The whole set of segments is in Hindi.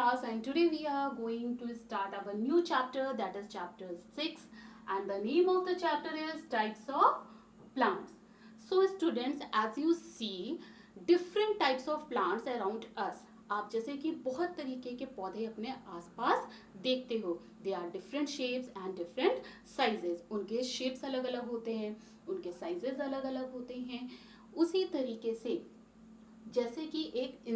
class, and today we are going to start our new chapter, that is chapter 6, and the name of the chapter is types of plants. So students, as you see different types of plants around us, आप जैसे कि बहुत तरीके के पौधे अपने आसपास देखते हो. They are different shapes and different sizes. उनके शेप्स अलग अलग होते हैं, उनके साइजेस अलग अलग होते हैं. उसी तरीके से जैसे कि एक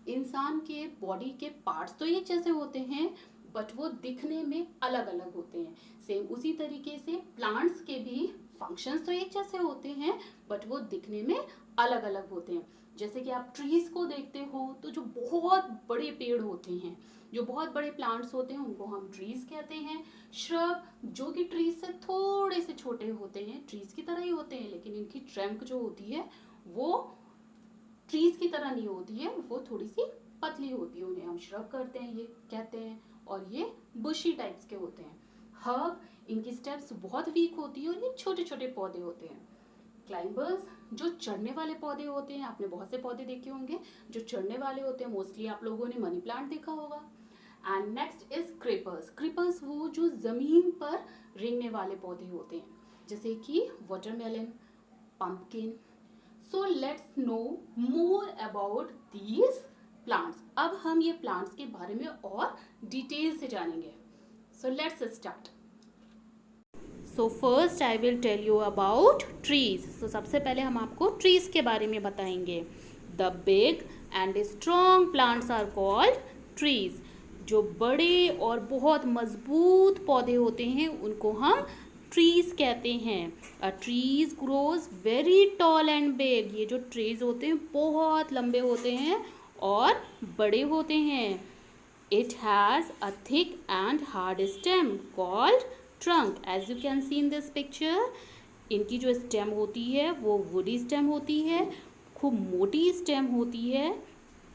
इंसान के बॉडी के पार्ट्स तो एक जैसे होते हैं, बट वो दिखने में अलग अलग होते हैं. सेम उसी तरीके से प्लांट्स के भी फंक्शंस तो एक जैसे होते हैं, बट वो दिखने में अलग अलग होते हैं. जैसे कि आप ट्रीज को देखते हो तो जो बहुत बड़े पेड़ होते हैं, जो बहुत बड़े प्लांट्स होते हैं, उनको हम ट्रीज कहते हैं. श्रब जो कि ट्रीज से थोड़े से छोटे होते हैं, ट्रीज की तरह ही होते हैं, लेकिन इनकी ट्रंक जो होती है वो ट्रीज की तरह नहीं होती है, वो थोड़ी सी पतली होती है. उन्हें हम श्रब करते हैं, ये कहते हैं. और ये बुशी टाइप्स के होते हैं. हर्ब, इनकी स्टेप्स बहुत वीक होती है और ये छोटे छोटे पौधे होते हैं. क्लाइंबर्स, जो चढ़ने वाले पौधे होते हैं, आपने बहुत से पौधे देखे होंगे जो चढ़ने वाले होते हैं. मोस्टली आप लोगों ने मनी प्लांट देखा होगा. And next is creepers. Creepers वो जो जमीन पर रेंगने वाले पौधे होते हैं, जैसे कि watermelon, pumpkin. So let's know more about these plants. अब हम ये प्लांट्स के बारे में और डिटेल से जानेंगे. So let's start. So first I will tell you about trees. So सबसे पहले हम आपको trees के बारे में बताएंगे. The big and strong plants are called trees. जो बड़े और बहुत मजबूत पौधे होते हैं उनको हम ट्रीज कहते हैं. A trees grows very tall and big. ये जो ट्रीज होते हैं बहुत लंबे होते हैं और बड़े होते हैं. It has a thick and hard stem called trunk. As you can see in this picture, इनकी जो स्टेम होती है वो वुडी स्टेम होती है, खूब मोटी स्टेम होती है,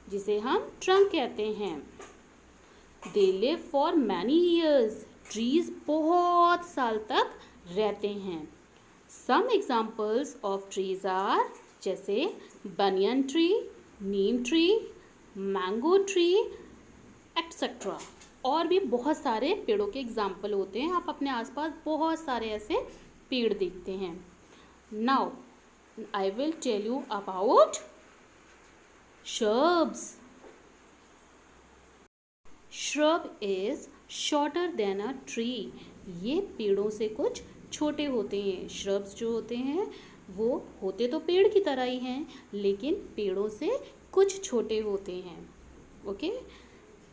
जिसे हम ट्रंक कहते हैं. They live for many years. Trees बहुत साल तक रहते हैं. Some examples of trees are जैसे banyan tree, neem tree, mango tree etcetera. और भी बहुत सारे पेड़ों के एग्जाम्पल होते हैं. आप अपने आसपास बहुत सारे ऐसे पेड़ देखते हैं. Now I will tell you about shrubs. Shrub is shorter than a tree. ये पेड़ों से कुछ छोटे होते हैं. श्रब्स जो होते हैं वो होते तो पेड़ की तरह ही हैं, लेकिन पेड़ों से कुछ छोटे होते हैं. Okay.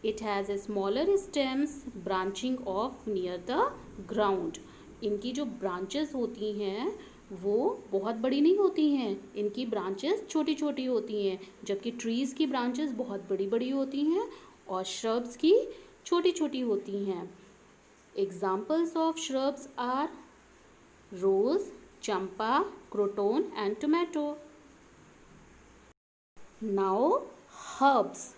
It has a smaller stems branching of near the ground. इनकी जो ब्रांचेस होती हैं वो बहुत बड़ी नहीं होती हैं. इनकी ब्रांचेस छोटी छोटी होती हैं, जबकि ट्रीज़ की ब्रांचेस बहुत बड़ी बड़ी होती हैं और श्रब्स की छोटी छोटी होती हैं. Examples of shrubs are rose, champa, croton and tomato. Now herbs.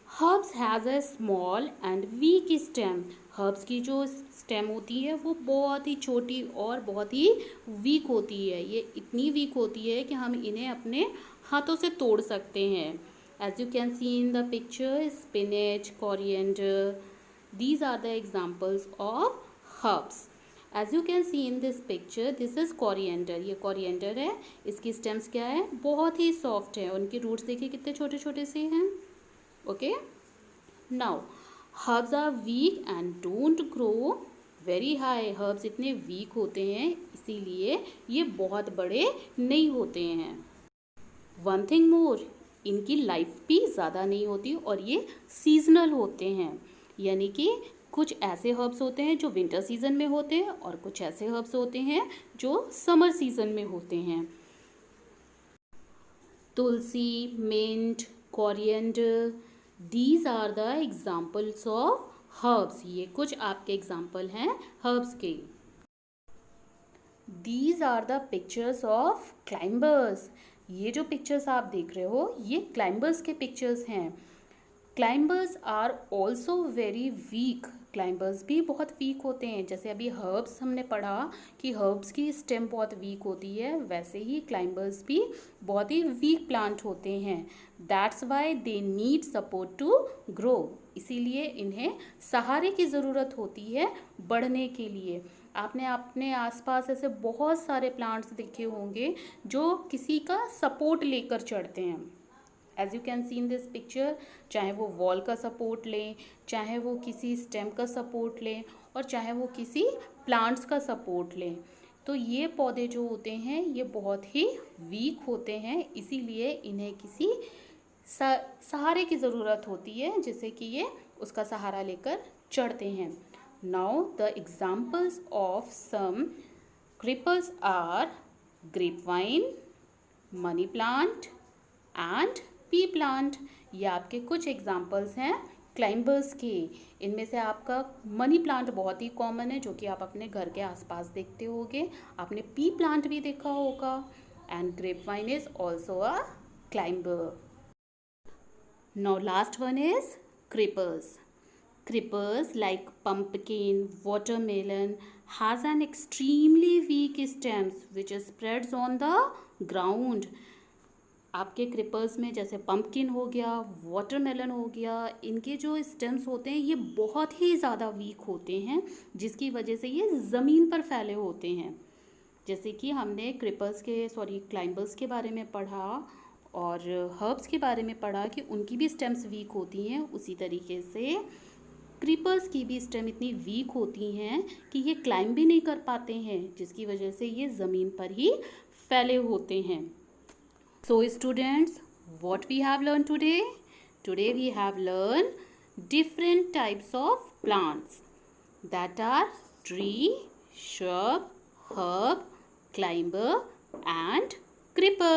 Herbs has a small and weak stem. Herbs की जो स्टेम होती है वो बहुत ही छोटी और बहुत ही वीक होती है. ये इतनी वीक होती है कि हम इन्हें अपने हाथों से तोड़ सकते हैं. As you can see in the picture, spinach, coriander, these are the examples of herbs. As you can see in this picture, this is coriander. ये coriander है. इसकी stems क्या है? बहुत ही soft है. उनकी roots देखिए कितने छोटे छोटे से हैं. Okay? Now, herbs are weak and don't grow very high. herbs इतने weak होते हैं, इसीलिए ये बहुत बड़े नहीं होते हैं. One thing more, इनकी लाइफ भी ज़्यादा नहीं होती और ये सीजनल होते हैं. यानी कि कुछ ऐसे हर्ब्स होते हैं जो विंटर सीजन में होते हैं और कुछ ऐसे हर्ब्स होते हैं जो समर सीजन में होते हैं. Tulsi, mint, coriander, these are the examples of herbs. ये कुछ आपके एग्जाम्पल हैं हर्ब्स के. These are the pictures of climbers. ये जो पिक्चर्स आप देख रहे हो ये क्लाइंबर्स के पिक्चर्स हैं. Climbers are also very weak. Climbers भी बहुत वीक होते हैं. जैसे अभी हर्ब्स हमने पढ़ा कि हर्ब्स की स्टेम बहुत वीक होती है, वैसे ही क्लाइंबर्स भी बहुत ही वीक प्लांट होते हैं. That's why they need support to grow. इसीलिए इन्हें सहारे की ज़रूरत होती है बढ़ने के लिए। आपने अपने आसपास ऐसे बहुत सारे प्लांट्स देखे होंगे जो किसी का सपोर्ट लेकर चढ़ते हैं। As you can see in this picture, चाहे वो वॉल का सपोर्ट लें, चाहे वो किसी स्टेम का सपोर्ट लें, और चाहे वो किसी प्लांट्स का सपोर्ट लें, तो ये पौधे जो होते हैं ये बहुत ही वीक होते हैं, इसीलिए इन्हें किसी सहारे की ज़रूरत होती है जिससे कि ये उसका सहारा लेकर चढ़ते हैं। Now the examples of some creepers are grapevine, money plant and pea plant. ये आपके कुछ एग्जाम्पल्स हैं क्लाइंबर्स के। इनमें से आपका मनी प्लांट बहुत ही कॉमन है जो कि आप अपने घर के आसपास देखते होंगे। आपने पी प्लांट भी देखा होगा, and grapevine is also a climber. Now last one is creepers. Creepers like pumpkin, watermelon has an extremely weak stems which spreads on the ground. आपके क्रिपर्स में जैसे पम्पकिन हो गया, वाटरमेलन हो गया, इनके जो स्टेम्स होते हैं ये बहुत ही ज़्यादा वीक होते हैं जिसकी वजह से ये ज़मीन पर फैले होते हैं। जैसे कि हमने क्लाइंबर्स के बारे में पढ़ा और हर्ब्स के बारे में पढ़ा कि उनकी भी स्टेम्स वीक होती हैं, उसी तरीके से क्रीपर्स की भी स्टेम इतनी वीक होती हैं कि ये क्लाइंब भी नहीं कर पाते हैं, जिसकी वजह से ये ज़मीन पर ही फैले होते हैं। So students, what we have learned today? Today we have learned different types of plants that are tree, shrub, herb, climber and creeper.